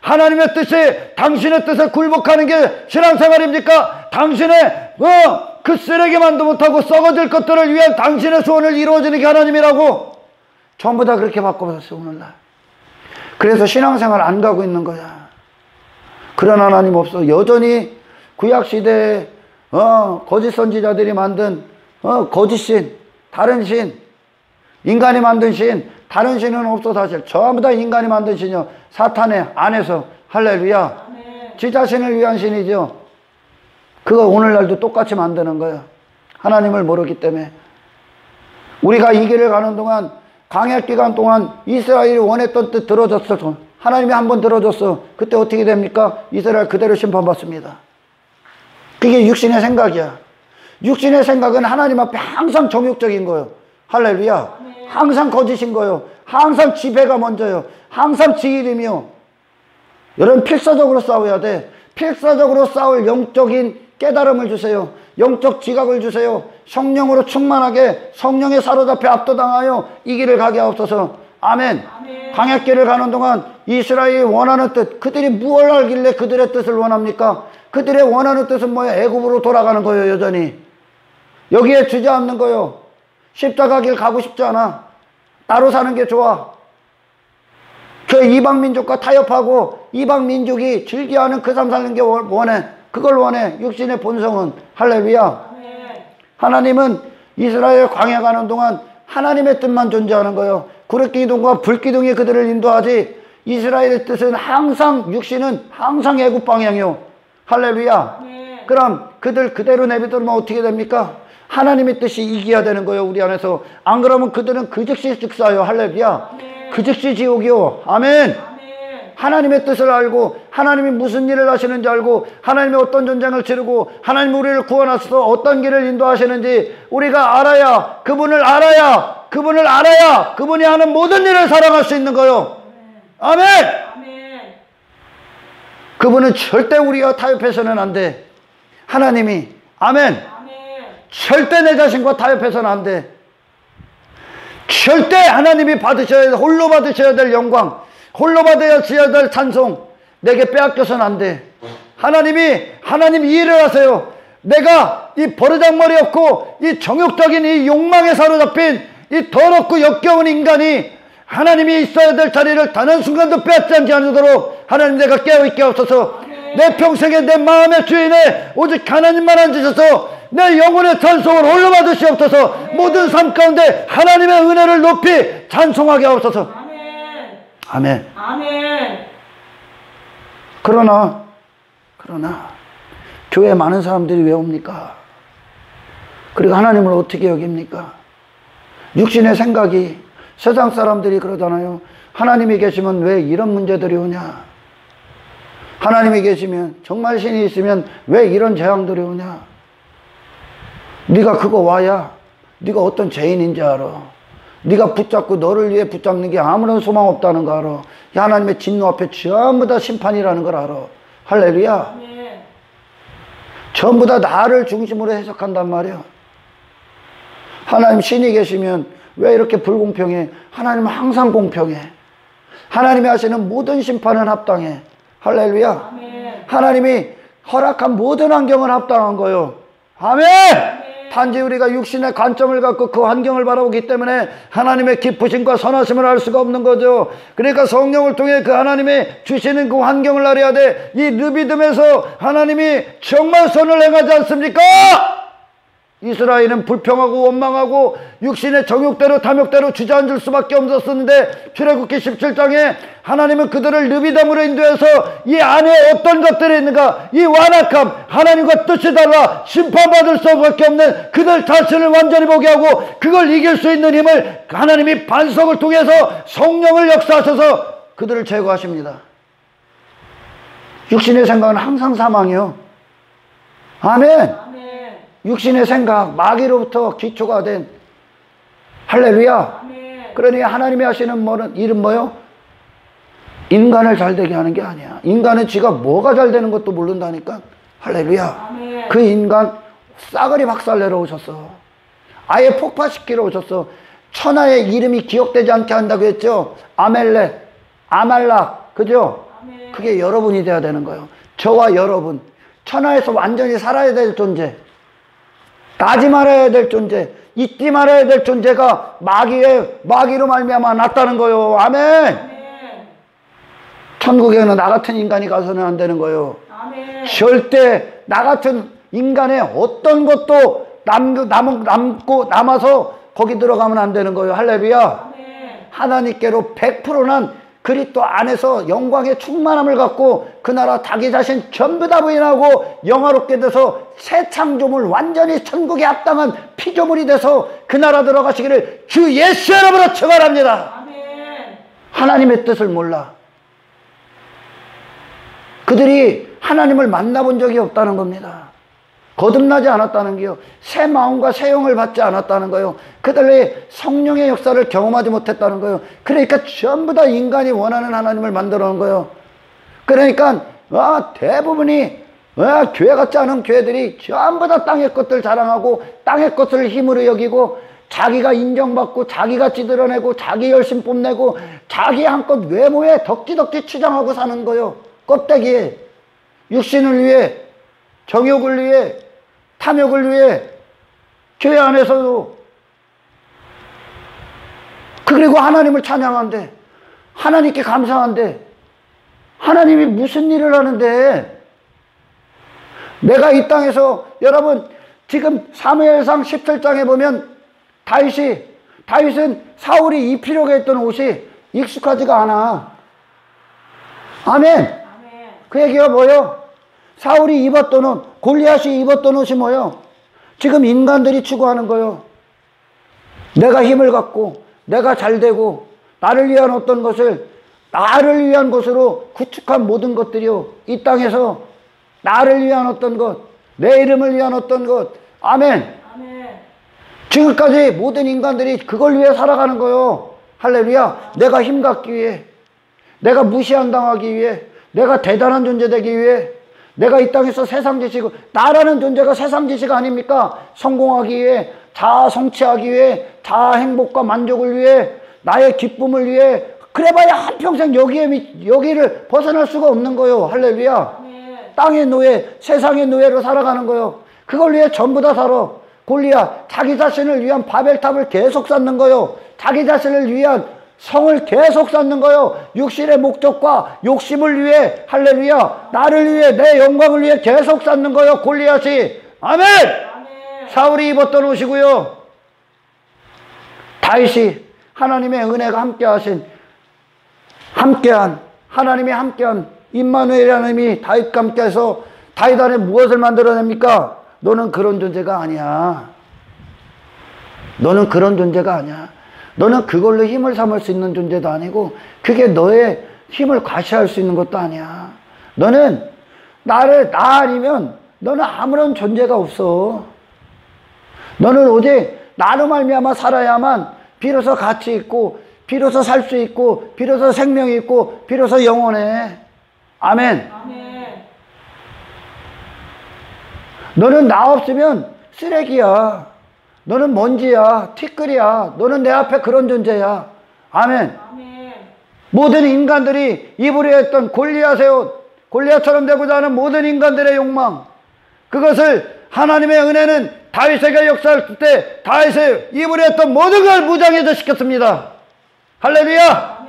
하나님의 뜻이 당신의 뜻에 굴복하는 게 신앙생활입니까? 당신의 그 쓰레기만도 못하고 썩어질 것들을 위한 당신의 소원을 이루어지는 게 하나님이라고. 전부 다 그렇게 바꿔버렸어요 오늘날. 그래서 신앙생활 안 가고 있는 거야. 그런 하나님 없어. 여전히 구약시대에 거짓 선지자들이 만든 거짓 신, 다른 신, 인간이 만든 신, 다른 신은 없어. 사실 전부 다 인간이 만든 신이요. 사탄의 안에서. 할렐루야. 아멘. 지 자신을 위한 신이죠. 그거 오늘날도 똑같이 만드는 거예요. 하나님을 모르기 때문에. 우리가 이 길을 가는 동안 광야 기간 동안 이스라엘이 원했던 뜻 들어줬어. 하나님이 한번 들어줬어. 그때 어떻게 됩니까? 이스라엘 그대로 심판받습니다. 그게 육신의 생각이야. 육신의 생각은 하나님 앞에 항상 정욕적인 거예요. 할렐루야. 항상 거짓인 거예요. 항상 지배가 먼저요. 항상 지 이름이요. 여러분 필사적으로 싸워야 돼. 필사적으로 싸울 영적인 깨달음을 주세요. 영적 지각을 주세요. 성령으로 충만하게 성령에 사로잡혀 압도당하여 이 길을 가게 하옵소서. 아멘. 아멘. 광야길을 가는 동안 이스라엘이 원하는 뜻, 그들이 무엇을 알길래 그들의 뜻을 원합니까? 그들의 원하는 뜻은 뭐예요? 애굽으로 돌아가는 거예요. 여전히 여기에 주저앉는 거예요. 십자가 길 가고 싶지 않아. 따로 사는 게 좋아. 그 이방민족과 타협하고 이방민족이 즐겨하는 그 삶 사는 게 원해. 그걸 원해. 육신의 본성은. 할렐루야. 아멘. 하나님은 이스라엘 광야 가는 동안 하나님의 뜻만 존재하는 거예요. 구름기둥과 불기둥이 그들을 인도하지. 이스라엘의 뜻은 항상, 육신은 항상 애굽 방향이요. 할렐루야. 아멘. 그럼 그들 그대로 내비두면 어떻게 됩니까? 하나님의 뜻이 이겨야 되는 거예요. 우리 안에서. 안 그러면 그들은 그 즉시 즉사요. 할렐루야. 아멘. 그 즉시 지옥이요. 아멘. 아멘. 하나님의 뜻을 알고 하나님이 무슨 일을 하시는지 알고 하나님이 어떤 전쟁을 치르고 하나님이 우리를 구원하셔서 어떤 길을 인도하시는지 우리가 알아야, 그분을 알아야 그분이 하는 모든 일을 사랑할 수 있는 거요. 아멘. 아멘. 그분은 절대 우리와 타협해서는 안 돼. 하나님이. 아멘. 아멘. 절대 내 자신과 타협해서는 안 돼. 절대 하나님이 받으셔야 돼. 홀로 받으셔야 될 영광, 홀로 받아야 될 찬송, 내게 빼앗겨서는 안 돼. 하나님 일을 하세요. 내가 이 버르장머리 없고 이 정욕적인 이 욕망에 사로잡힌 이 더럽고 역겨운 인간이 하나님이 있어야 될 자리를 단 한순간도 빼앗지 않도록 하나님 내가 깨어있게 하옵소서. 내 평생에 내 마음의 주인에 오직 하나님만 앉으셔서 내 영혼의 찬송을 홀로 받으시옵소서. 모든 삶 가운데 하나님의 은혜를 높이 찬송하게 하옵소서. 아멘. 아멘. 아멘. 그러나 교회에 많은 사람들이 왜 옵니까? 그리고 하나님을 어떻게 여깁니까? 육신의 생각이, 세상 사람들이 그러잖아요. 하나님이 계시면 왜 이런 문제들이 오냐? 하나님이 계시면, 정말 신이 있으면 왜 이런 재앙들이 오냐? 네가 그거 와야 네가 어떤 죄인인지 알아. 네가 붙잡고 너를 위해 붙잡는 게 아무런 소망 없다는 거 알아. 하나님의 진노 앞에 전부 다 심판이라는 걸 알아. 할렐루야. 아멘. 전부 다 나를 중심으로 해석한단 말이야. 하나님 신이 계시면 왜 이렇게 불공평해? 하나님은 항상 공평해. 하나님이 하시는 모든 심판은 합당해. 할렐루야. 아멘. 하나님이 허락한 모든 환경은 합당한 거요. 아멘. 단지 우리가 육신의 관점을 갖고 그 환경을 바라보기 때문에 하나님의 기쁘심과 선하심을 알 수가 없는 거죠. 그러니까 성령을 통해 그 하나님이 주시는 그 환경을 알아야 돼. 이 르비딤에서 하나님이 정말 선을 행하지 않습니까? 이스라엘은 불평하고 원망하고 육신의 정욕대로 탐욕대로 주저앉을 수밖에 없었는데 출애굽기 17장에 하나님은 그들을 르비딤으로 인도해서 이 안에 어떤 것들이 있는가, 이 완악함, 하나님과 뜻이 달라 심판받을 수밖에 없는 그들 자신을 완전히 보게 하고 그걸 이길 수 있는 힘을 하나님이 반석을 통해서 성령을 역사하셔서 그들을 제거하십니다. 육신의 생각은 항상 사망이요. 아멘. 육신의 생각, 마귀로부터 기초가 된 할렐루야. 아멘. 그러니 하나님이 하시는 일은 뭐요? 인간을 잘되게 하는 게 아니야. 인간은 지가 뭐가 잘 되는 것도 모른다니까. 할렐루야. 아멘. 그 인간 싸그리 박살내러 오셨어. 아예 폭파시키러 오셨어. 천하의 이름이 기억되지 않게 한다고 했죠. 아멜렉, 아말락, 그죠? 아멘. 그게 여러분이 돼야 되는 거예요. 저와 여러분. 천하에서 완전히 살아야 될 존재, 나지 말아야 될 존재, 잊지 말아야 될 존재가 마귀로 말미암아 났다는 거요. 아멘. 아멘. 천국에는 나 같은 인간이 가서는 안 되는 거요. 아멘. 절대 나 같은 인간의 어떤 것도 남아서 거기 들어가면 안 되는 거요. 할렐루야. 아멘. 하나님께로 100%는 그리스도 안에서 영광의 충만함을 갖고 그 나라 자기 자신 전부 다 부인하고 영화롭게 돼서 새 창조물, 완전히 천국에 합당한 피조물이 돼서 그 나라 들어가시기를 주 예수 이름으로 축원합니다. 아멘. 하나님의 뜻을 몰라. 그들이 하나님을 만나본 적이 없다는 겁니다. 거듭나지 않았다는 게요. 새 마음과 새 영을 받지 않았다는 거예요. 그들이 성령의 역사를 경험하지 못했다는 거예요. 그러니까 전부 다 인간이 원하는 하나님을 만들어 놓은 거예요. 그러니까 대부분이 교회 같지 않은 교회들이 전부 다 땅의 것들 자랑하고 땅의 것을 힘으로 여기고 자기가 인정받고 자기가 찌들어내고 자기 열심 뽐내고 자기 한껏 외모에 덕지덕지 치장하고 사는 거예요. 껍데기에 육신을 위해, 정욕을 위해, 탐욕을 위해, 교회 안에서도. 그리고 하나님을 찬양한대, 하나님께 감사한대. 하나님이 무슨 일을 하는데? 내가 이 땅에서, 여러분 지금 사무엘상 17장에 보면 다윗은 사울이 입히려고 했던 옷이 익숙하지가 않아. 아멘. 그 얘기가 뭐예요? 사울이 입었던 옷, 골리앗이 입었던 옷이 뭐예요? 지금 인간들이 추구하는 거예요. 내가 힘을 갖고 내가 잘되고 나를 위한 어떤 것을, 나를 위한 것으로 구축한 모든 것들이요, 이 땅에서 나를 위한 어떤 것, 내 이름을 위한 어떤 것. 아멘. 아멘. 지금까지 모든 인간들이 그걸 위해 살아가는 거예요. 할렐루야. 내가 힘 갖기 위해, 내가 무시당하기 위해, 내가 대단한 존재 되기 위해, 내가 이 땅에서 세상 지식을, 나라는 존재가 세상 지식 아닙니까? 성공하기 위해, 자아 성취하기 위해, 자아 행복과 만족을 위해, 나의 기쁨을 위해, 그래봐야 한평생 여기를 벗어날 수가 없는 거요. 할렐루야. 땅의 노예, 세상의 노예로 살아가는 거요. 그걸 위해 전부 다 살아. 골리앗, 자기 자신을 위한 바벨탑을 계속 쌓는 거요. 자기 자신을 위한 성을 계속 쌓는 거요. 육신의 목적과 욕심을 위해, 할렐루야, 나를 위해, 내 영광을 위해 계속 쌓는 거요. 골리앗이. 아멘! 사울이 입었던 옷이고요. 다윗이 하나님의 은혜가 하나님이 함께한 임마누엘이라는 이름이 다윗과 함께해서 다윗 안에 무엇을 만들어냅니까? 너는 그런 존재가 아니야. 너는 그런 존재가 아니야. 너는 그걸로 힘을 삼을 수 있는 존재도 아니고, 그게 너의 힘을 과시할 수 있는 것도 아니야. 너는 나 아니면 너는 아무런 존재가 없어. 너는 오직 나로 말미암아 살아야만 비로소 가치 있고, 비로소 살 수 있고, 비로소 생명이 있고, 비로소 영원해. 아멘. 너는 나 없으면 쓰레기야. 너는 먼지야. 티끌이야. 너는 내 앞에 그런 존재야. 아멘. 모든 인간들이 입으려 했던 골리앗처럼 되고자 하는 모든 인간들의 욕망, 그것을 하나님의 은혜는 다윗에게 역사할 때 다윗의 입으려 했던 모든 걸 무장해제 시켰습니다. 할렐루야.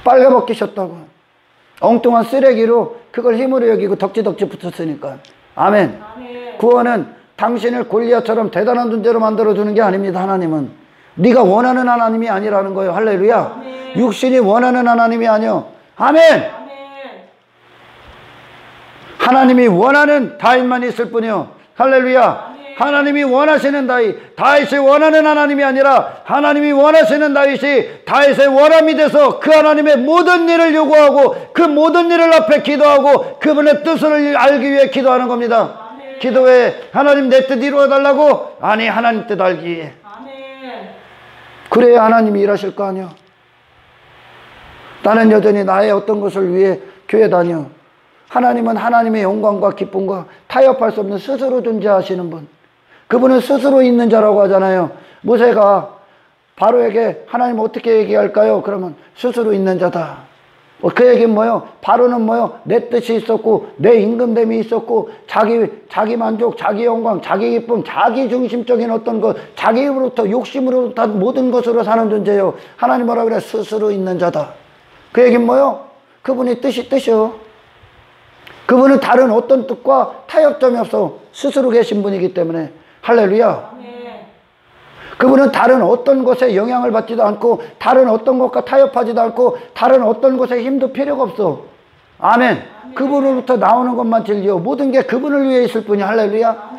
빨가벗기셨다고. 엉뚱한 쓰레기로 그걸 힘으로 여기고 덕지덕지 붙였으니까. 아멘. 구원은 당신을 골리앗처럼 대단한 존재로 만들어주는 게 아닙니다. 하나님은 네가 원하는 하나님이 아니라는 거예요. 할렐루야. 육신이 원하는 하나님이 아니요. 아멘. 하나님이 원하는 다윗만 있을 뿐이요. 할렐루야. 하나님이 원하시는 다윗이 원하는 하나님이 아니라 하나님이 원하시는 다윗이 다윗의 원함이 돼서 그 하나님의 모든 일을 요구하고 그 모든 일을 앞에 기도하고 그분의 뜻을 알기 위해 기도하는 겁니다. 기도에 하나님 내 뜻 이루어달라고? 아니, 하나님 뜻 알기 위해. 그래야 하나님이 일하실 거 아니야. 나는 여전히 나의 어떤 것을 위해 교회 다녀. 하나님은 하나님의 영광과 기쁨과 타협할 수 없는 스스로 존재하시는 분, 그분은 스스로 있는 자라고 하잖아요. 모세가 바로에게 하나님 어떻게 얘기할까요? 그러면 스스로 있는 자다. 그 얘기는 뭐요? 바로는 뭐요? 내 뜻이 있었고 내 임금됨이 있었고 자기 만족, 자기 영광, 자기 기쁨, 자기 중심적인 어떤 것, 자기로부터 욕심으로부터 모든 것으로 사는 존재요. 하나님 뭐라 그래? 스스로 있는 자다. 그 얘기는 뭐요? 그분의 뜻이요. 그분은 다른 어떤 뜻과 타협점이 없어. 스스로 계신 분이기 때문에. 할렐루야. 그분은 다른 어떤 것에 영향을 받지도 않고 다른 어떤 것과 타협하지도 않고 다른 어떤 것에 힘도 필요가 없어. 아멘. 그분으로부터 나오는 것만 진리요. 모든 게 그분을 위해 있을 뿐이야. 할렐루야.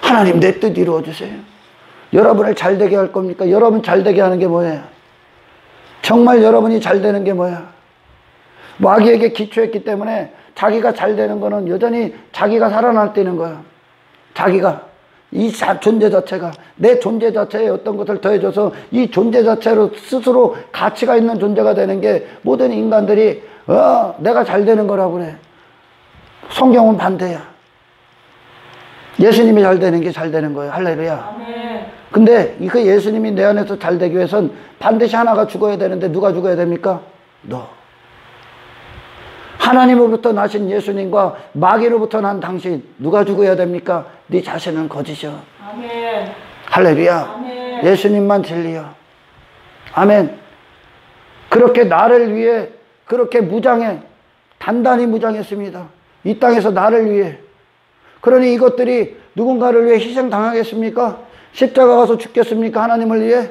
하나님 내 뜻 이루어주세요. 여러분을 잘되게 할 겁니까? 여러분 잘되게 하는 게 뭐예요? 정말 여러분이 잘되는 게 뭐야? 마귀에게 기초했기 때문에 자기가 잘되는 거는 여전히 자기가 살아날 때는 거야. 자기가 이 존재 자체가 내 존재 자체에 어떤 것을 더해줘서 이 존재 자체로 스스로 가치가 있는 존재가 되는 게 모든 인간들이 내가 잘 되는 거라고 그래. 성경은 반대야. 예수님이 잘 되는 게 잘 되는 거예요. 할렐루야. 근데 그 예수님이 내 안에서 잘 되기 위해선 반드시 하나가 죽어야 되는데 누가 죽어야 됩니까? 너. 하나님으로부터 나신 예수님과 마귀로부터 난 당신, 누가 죽어야 됩니까? 네 자신은 거짓이여. 아멘. 할렐루야. 아멘. 예수님만 진리여. 아멘. 그렇게 나를 위해 그렇게 단단히 무장했습니다. 이 땅에서 나를 위해. 그러니 이것들이 누군가를 위해 희생당하겠습니까? 십자가 가서 죽겠습니까? 하나님을 위해?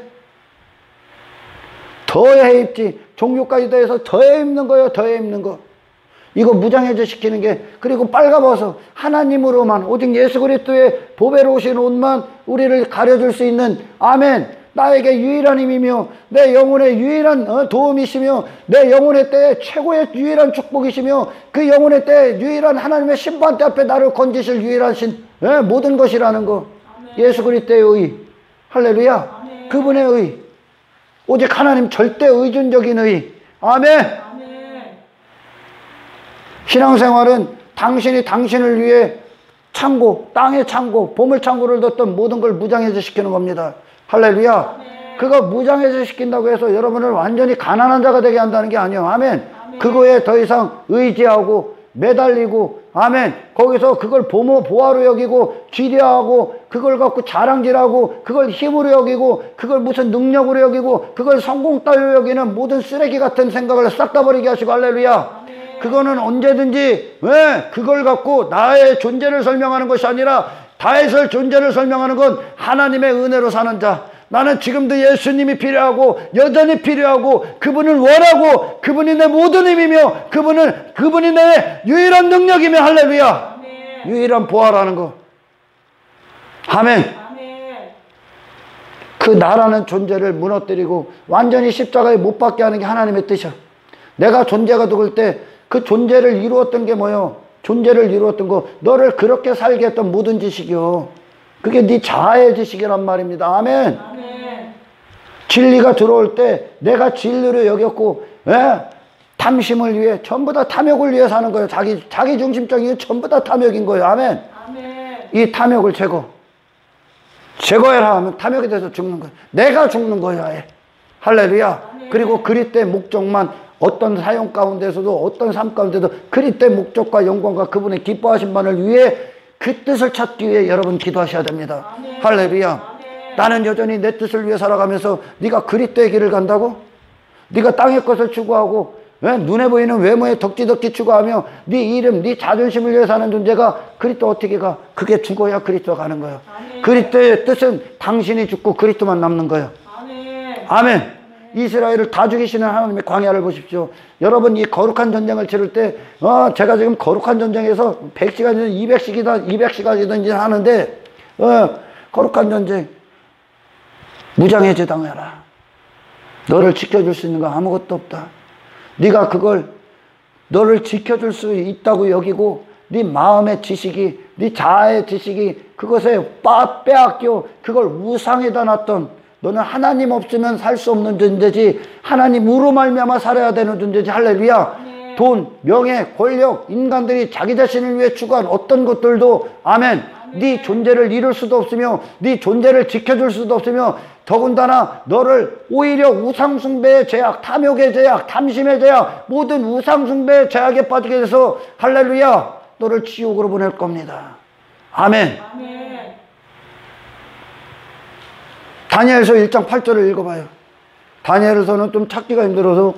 더해 입지. 종교까지 더해서 더해 입는 거예요. 더해 입는 거. 이거 무장해제 시키는 게, 그리고 빨가벗어 하나님으로만, 오직 예수 그리스도의 보배로 오신 옷만 우리를 가려줄 수 있는, 아멘, 나에게 유일한 힘이며 내 영혼의 유일한 도움이시며 내 영혼의 때에 최고의 유일한 축복이시며 그 영혼의 때에 유일한 하나님의 심판대 앞에 나를 건지실 유일한 모든 것이라는 거. 아멘. 예수 그리스도의 의. 할렐루야. 아멘. 그분의 의. 오직 하나님 절대 의존적인 의. 아멘. 아멘. 신앙생활은 당신이 당신을 위해 창고, 땅의 창고, 보물 창고를 뒀던 모든 걸 무장해제 시키는 겁니다. 할렐루야. 아멘. 그거 무장해제 시킨다고 해서 여러분을 완전히 가난한 자가 되게 한다는 게 아니에요. 아멘. 아멘. 그거에 더 이상 의지하고 매달리고, 아멘, 거기서 그걸 보화로 여기고 기대하고 그걸 갖고 자랑질하고 그걸 힘으로 여기고 그걸 무슨 능력으로 여기고 그걸 성공 따위로 여기는 모든 쓰레기 같은 생각을 싹 다 버리게 하시고, 할렐루야. 아멘. 그거는 언제든지 왜 그걸 갖고 나의 존재를 설명하는 것이 아니라 다윗의 존재를 설명하는 건 하나님의 은혜로 사는 자. 나는 지금도 예수님이 필요하고 여전히 필요하고 그분을 원하고 그분이 내 모든 힘이며 그분이 내 유일한 능력이며, 할렐루야. 아멘. 유일한 보화라는 거. 아멘. 아멘. 그 나라는 존재를 무너뜨리고 완전히 십자가에 못 박게 하는 게 하나님의 뜻이야. 내가 존재가 죽을 때 그 존재를 이루었던 게 뭐요? 존재를 이루었던 거, 너를 그렇게 살게 했던 모든 지식이요. 그게 네 자아의 지식이란 말입니다. 아멘. 아멘. 진리가 들어올 때 내가 진리로 여겼고, 탐심을 위해 전부 다 탐욕을 위해 사는 거예요. 자기 중심적인 전부 다 탐욕인 거예요. 아멘. 아멘. 이 탐욕을 제거해라 하면 탐욕에 대해서 죽는 거예요. 내가 죽는 거예요. 아예. 할렐루야. 아멘. 그리고 그리스도의 목적만, 어떤 사용 가운데서도 어떤 삶 가운데도 그리스도의 목적과 영광과 그분의 기뻐하신 바를 위해 그 뜻을 찾기 위해 여러분 기도하셔야 됩니다. 아멘. 할렐루야. 아멘. 나는 여전히 내 뜻을 위해 살아가면서 네가 그리스도의 길을 간다고? 네가 땅의 것을 추구하고 눈에 보이는 외모에 덕지덕지 추구하며 네 이름, 네 자존심을 위해 사는 존재가 그리스도 어떻게 가? 그게 죽어야 그리스도가 가는 거예요. 아멘. 그리스도의 뜻은 당신이 죽고 그리스도만 남는 거예요. 아멘. 아멘. 이스라엘을 다 죽이시는 하나님의 광야를 보십시오. 여러분, 이 거룩한 전쟁을 치를 때 제가 지금 거룩한 전쟁에서 100시간이든 200시간이든지 하는데 거룩한 전쟁 무장해제 당해라. 너를 지켜줄 수 있는 거 아무것도 없다. 네가 그걸 너를 지켜줄 수 있다고 여기고 네 마음의 지식이, 네 자아의 지식이 그것에 빼앗겨 그걸 우상에다 놨던, 너는 하나님 없으면 살 수 없는 존재지 하나님으로 말미암아 살아야 되는 존재지. 할렐루야. 네. 돈, 명예, 권력, 인간들이 자기 자신을 위해 추구한 어떤 것들도, 아멘, 네 존재를 이룰 수도 없으며 네 존재를 지켜줄 수도 없으며 더군다나 너를 오히려 우상숭배의 죄악, 탐욕의 죄악, 탐심의 죄악, 모든 우상숭배의 죄악에 빠지게 돼서, 할렐루야, 너를 지옥으로 보낼 겁니다. 아멘. 아멘. 다니엘서 1장 8절을 읽어봐요. 다니엘서는 좀 찾기가 힘들어서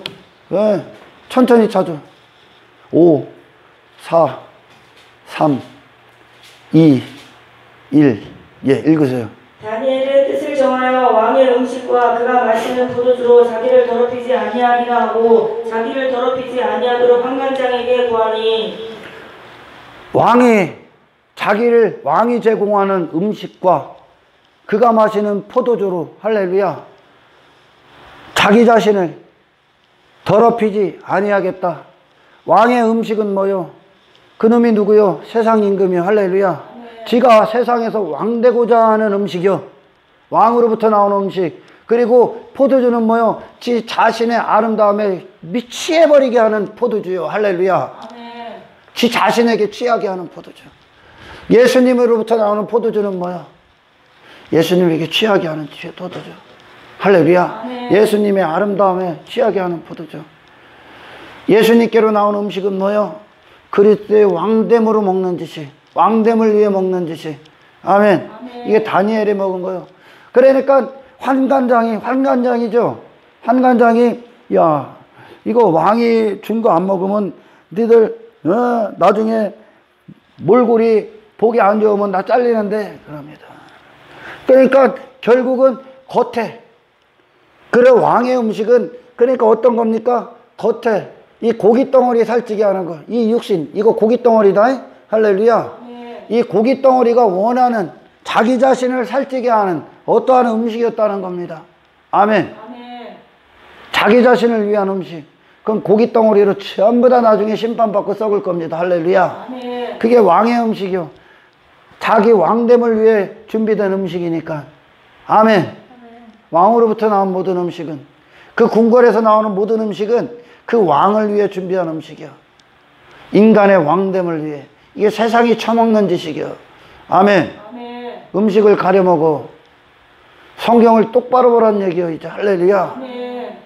천천히 찾아. 5, 4, 3, 2, 1. 읽으세요. 다니엘의 뜻을 정하여 왕의 음식과 그가 마시는 포도주로 자기를 더럽히지 아니하리라 하고 자기를 더럽히지 아니하도록 환관장에게 구하니, 왕이 제공하는 음식과 그가 마시는 포도주로, 할렐루야, 자기 자신을 더럽히지 아니하겠다. 왕의 음식은 뭐요? 그놈이 누구요? 세상 임금이요. 할렐루야. 지가 세상에서 왕 되고자 하는 음식이요. 왕으로부터 나오는 음식. 그리고 포도주는 뭐요? 지 자신의 아름다움에 취해버리게 하는 포도주요. 할렐루야. 아멘. 지 자신에게 취하게 하는 포도주. 예수님으로부터 나오는 포도주는 뭐야? 예수님에게 취하게 하는 포도주. 할렐루야. 아멘. 예수님의 아름다움에 취하게 하는 포도주. 예수님께로 나오는 음식은 뭐요? 그리스도의 왕됨으로 먹는 지식, 왕됨을 위해 먹는 지식. 아멘. 아멘. 이게 다니엘이 먹은 거예요. 그러니까 환관장이죠. 환관장이, 야, 이거 왕이 준 거 안 먹으면 너희들 나중에 몰골이 보기 안 좋으면 나 잘리는데, 그럽니다. 그러니까 결국은 겉에, 그래, 왕의 음식은 그러니까 어떤 겁니까? 겉에 이 고기 덩어리 살찌게 하는 거, 이 육신, 이거 고기 덩어리다. 할렐루야. 아멘. 이 고기 덩어리가 원하는 자기 자신을 살찌게 하는 어떠한 음식이었다는 겁니다. 아멘. 아멘. 자기 자신을 위한 음식. 그럼 고기 덩어리로 전부 다 나중에 심판받고 썩을 겁니다. 할렐루야. 아멘. 그게 왕의 음식이요. 자기 왕됨을 위해 준비된 음식이니까. 아멘. 왕으로부터 나온 모든 음식은 그 궁궐에서 나오는 모든 음식은 그 왕을 위해 준비한 음식이야. 인간의 왕됨을 위해. 이게 세상이 처먹는 지식이야. 아멘. 아멘. 음식을 가려 먹어. 성경을 똑바로 보란 얘기야 이제. 할렐루야. 아멘.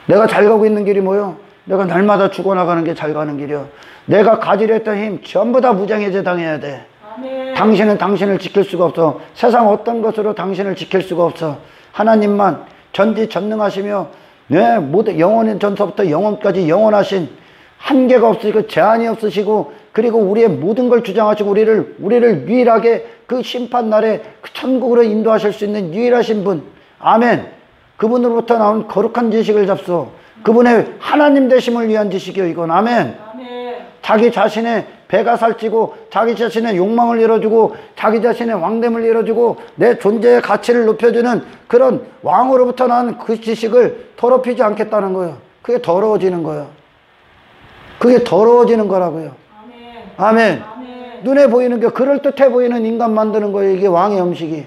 내가 잘 가고 있는 길이 뭐요? 내가 날마다 죽어나가는 게 잘 가는 길이야. 내가 가지려 했던 힘 전부 다 무장해제 당해야 돼. 아멘. 당신은 당신을 지킬 수가 없어. 세상 어떤 것으로 당신을 지킬 수가 없어. 하나님만 전지전능하시며 네, 모든 영원의 전서부터 영원까지 영원하신, 한계가 없으시고 제한이 없으시고, 그리고 우리의 모든 걸 주장하시고 우리를 유일하게 그 심판날에 그 천국으로 인도하실 수 있는 유일하신 분. 아멘. 그분으로부터 나온 거룩한 지식을 잡소. 그분의 하나님 되심을 위한 지식이요 이건. 아멘. 아멘. 자기 자신의 배가 살찌고 자기 자신의 욕망을 이뤄주고 자기 자신의 왕됨을 이뤄주고 내 존재의 가치를 높여주는 그런 왕으로부터 나온 그 지식을 더럽히지 않겠다는 거예요. 그게 더러워지는 거예요. 그게 더러워지는 거라고요. 아멘. 아멘. 아멘. 눈에 보이는 게 그럴듯해 보이는 인간 만드는 거예요. 이게 왕의 음식이.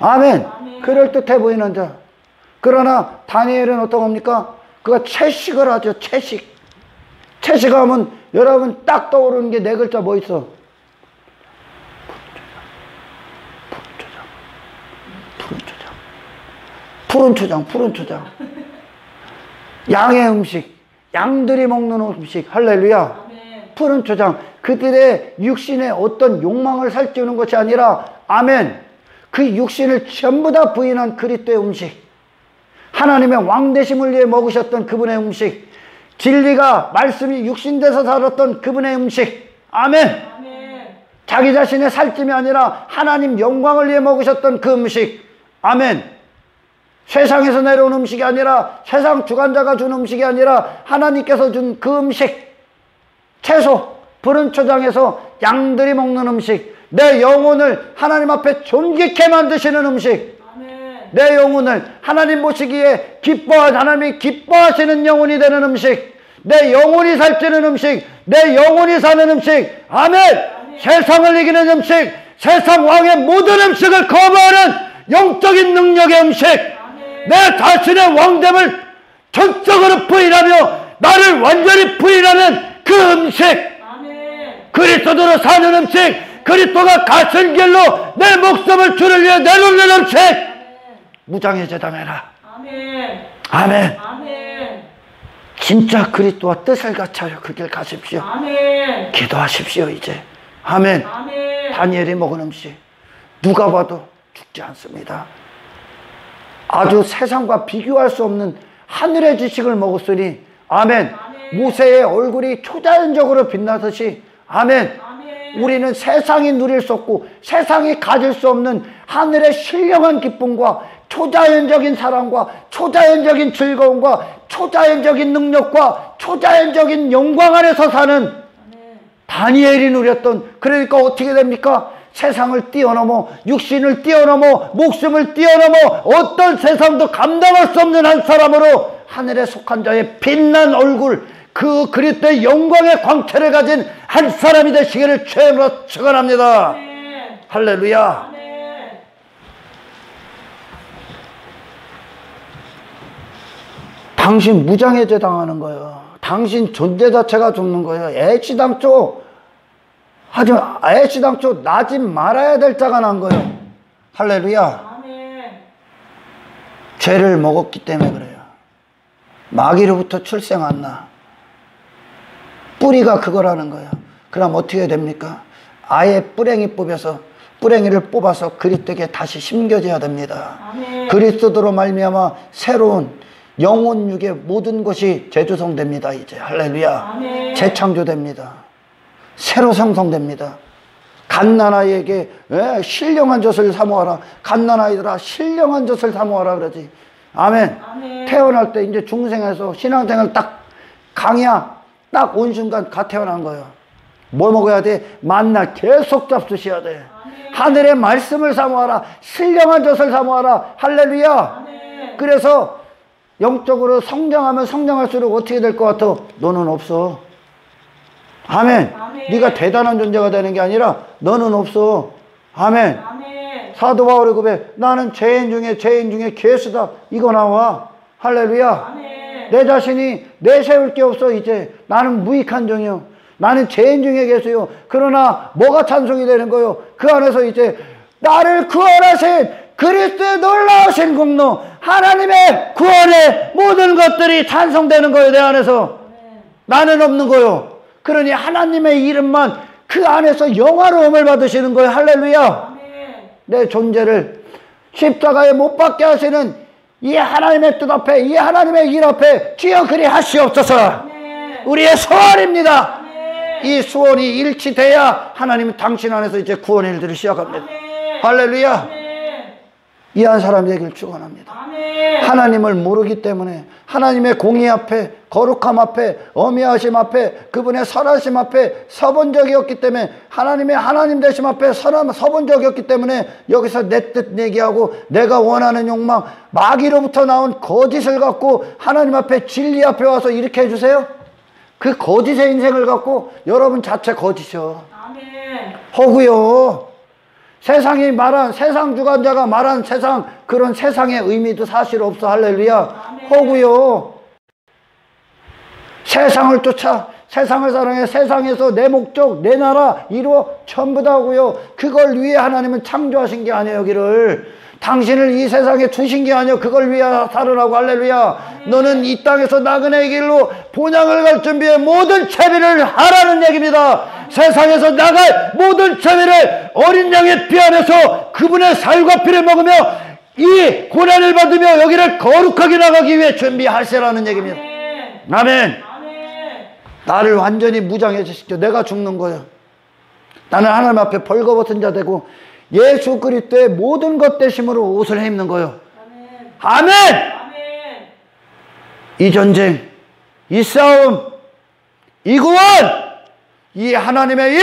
아멘. 아멘. 그럴듯해 보이는 자. 그러나 다니엘은 어떤 겁니까? 그가 채식을 하죠. 채식하면 여러분 딱 떠오르는 게 네 글자 뭐 있어? 푸른 초장. 양의 음식, 양들이 먹는 음식. 할렐루야. 아멘. 푸른 초장. 그들의 육신의 어떤 욕망을 살찌우는 것이 아니라, 아멘, 그 육신을 전부 다 부인한 그리스도의 음식, 하나님의 왕되심을 위해 먹으셨던 그분의 음식, 진리가 말씀이 육신돼서 살았던 그분의 음식. 아멘. 아멘. 자기 자신의 살찜이 아니라 하나님 영광을 위해 먹으셨던 그 음식. 아멘. 세상에서 내려온 음식이 아니라, 세상 주관자가 준 음식이 아니라 하나님께서 준 그 음식. 채소, 푸른 초장에서 양들이 먹는 음식. 내 영혼을 하나님 앞에 존귀케 만드시는 음식. 내 영혼을 하나님 보시기에 하나님이 기뻐하시는 영혼이 되는 음식. 내 영혼이 살찌는 음식. 내 영혼이 사는 음식. 아멘. 아멘. 세상을 이기는 음식, 세상 왕의 모든 음식을 거부하는 영적인 능력의 음식. 아멘. 내 자신의 왕됨을 전적으로 부인하며 나를 완전히 부인하는 그 음식. 아멘. 그리스도로 사는 음식, 그리스도가 가신 길로 내 목숨을 주를 위해 내놓는 음식. 무장해제 당해라. 아멘. 아멘. 아멘. 진짜 그리스도와 뜻을 같이하여 그 길 가십시오. 아멘. 기도하십시오 이제. 아멘. 아멘. 다니엘이 먹은 음식 누가 봐도 죽지 않습니다. 아주 세상과 비교할 수 없는 하늘의 지식을 먹었으니, 아멘. 아멘. 모세의 얼굴이 초자연적으로 빛나듯이, 아멘. 아멘. 우리는 세상이 누릴 수 없고 세상이 가질 수 없는 하늘의 신령한 기쁨과 초자연적인 사랑과 초자연적인 즐거움과 초자연적인 능력과 초자연적인 영광 안에서 사는 다니엘이 누렸던, 그러니까 어떻게 됩니까? 세상을 뛰어넘어, 육신을 뛰어넘어, 목숨을 뛰어넘어 어떤 세상도 감당할 수 없는 한 사람으로 하늘에 속한 자의 빛난 얼굴, 그 그리스도의 영광의 광채를 가진 한 사람이 되시기를 죄로 축원합니다. 할렐루야. 당신 무장해제 당하는 거예요. 당신 존재 자체가 죽는 거예요. 애시당초 나지 말아야 될 자가 난 거예요. 할렐루야. 아멘. 죄를 먹었기 때문에 그래요. 마귀로부터 출생한 나. 뿌리가 그거라는 거예요. 그럼 어떻게 됩니까? 아예 뿌랭이를 뽑아서 그리스도에게 다시 심겨져야 됩니다. 아멘. 그리스도로 말미암아 새로운 영혼육의 모든 것이 재조성됩니다. 이제 할렐루야. 아멘. 재창조됩니다. 새로 생성됩니다. 갓난아이에게 신령한 젖을 사모하라. 갓난아이들아 신령한 젖을 사모하라 그러지. 아멘. 아멘. 태어날 때 이제 중생에서 신앙생활 딱 강야 딱 온 순간 갓 태어난 거예요. 뭘 먹어야 돼? 만나 계속 잡수셔야 돼. 아멘. 하늘의 말씀을 사모하라. 신령한 젖을 사모하라. 할렐루야. 아멘. 그래서 영적으로 성장하면 성장할수록 어떻게 될 것 같아? 너는 없어. 아멘. 아멘. 네가 대단한 존재가 되는 게 아니라 너는 없어. 아멘. 아멘. 사도 바울의 고백, 나는 죄인 중에 죄수다. 이거 나와. 할렐루야. 아멘. 내 자신이 내세울 게 없어. 이제 나는 무익한 종이요, 나는 죄인 중에 계세요. 그러나 뭐가 찬송이 되는 거요? 그 안에서 이제 나를 구원하신 그리스도의 놀라우신 공로, 하나님의 구원의 모든 것들이 찬송되는 거예요. 내 안에서. 나는 없는 거요. 그러니 하나님의 이름만 그 안에서 영화로움을 받으시는 거예요. 할렐루야. 내 존재를 십자가에 못 박게 하시는 이 하나님의 뜻 앞에, 이 하나님의 일 앞에 주여 그리 하시옵소서. 우리의 소원입니다. 이 소원이 일치돼야 하나님은 당신 안에서 이제 구원의 일들을 시작합니다. 할렐루야. 이한 사람 되기를 축원합니다. 하나님을 모르기 때문에 하나님의 공의 앞에, 거룩함 앞에, 어미하심 앞에, 그분의 선하심 앞에 서본 적이 없기 때문에, 하나님의 하나님 되심 앞에 서본 적이 없기 때문에 여기서 내 뜻 얘기하고 내가 원하는 욕망, 마귀로부터 나온 거짓을 갖고 하나님 앞에, 진리 앞에 와서 이렇게 해주세요. 그 거짓의 인생을 갖고 여러분 자체 거짓이요. 허구요. 세상이 말한, 세상 주관자가 말한 세상, 그런 세상의 의미도 사실 없어. 할렐루야. 허구요. 세상을 쫓아, 세상을 사랑해, 세상에서 내 목적, 내 나라 이루어 전부 다 하고요. 그걸 위해 하나님은 창조하신 게 아니에요. 여기를 당신을 이 세상에 두신 게 아니에요. 그걸 위해 살으라고. 할렐루야. 너는 이 땅에서 나그네의 길로 본향을 갈 준비해 모든 채비를 하라는 얘기입니다. 세상에서 나갈 모든 채비를 어린 양의 피 안에서 그분의 살과 피를 먹으며 이 고난을 받으며 여기를 거룩하게 나가기 위해 준비하시라는 얘기입니다. 아멘. 나를 완전히 무장해 주십시오. 내가 죽는 거예요. 나는 하나님 앞에 벌거벗은 자 되고 예수 그리스도의 모든 것 되심으로 옷을 입는 거예요. 아멘. 이 전쟁, 이 싸움, 이 구원, 이 하나님의 일,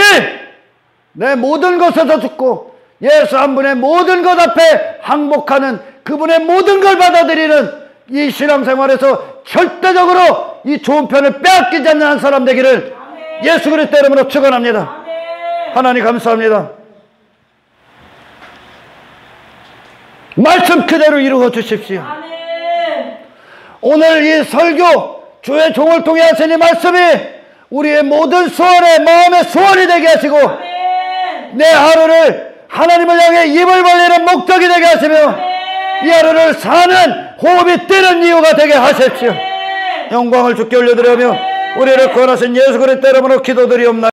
내 모든 것에서 죽고 예수 한 분의 모든 것 앞에 항복하는, 그분의 모든 걸 받아들이는 이 신앙생활에서 절대적으로 이 좋은 편을 빼앗기지 않는 한 사람 되기를 예수 그리스도 이름으로 축원합니다. 하나님 감사합니다. 말씀 그대로 이루어 주십시오. 오늘 이 설교, 주의 종을 통해 하신 이 말씀이 우리의 모든 소원의 마음의 소원이 되게 하시고 내 하루를 하나님을 향해 입을 벌리는 목적이 되게 하시며 이 하루를 사는 호흡이 뛰는 이유가 되게 하십시오. 영광을 주께 올려드리며 우리를 구원하신 예수 그리스도 이름으로 기도드리옵나이다.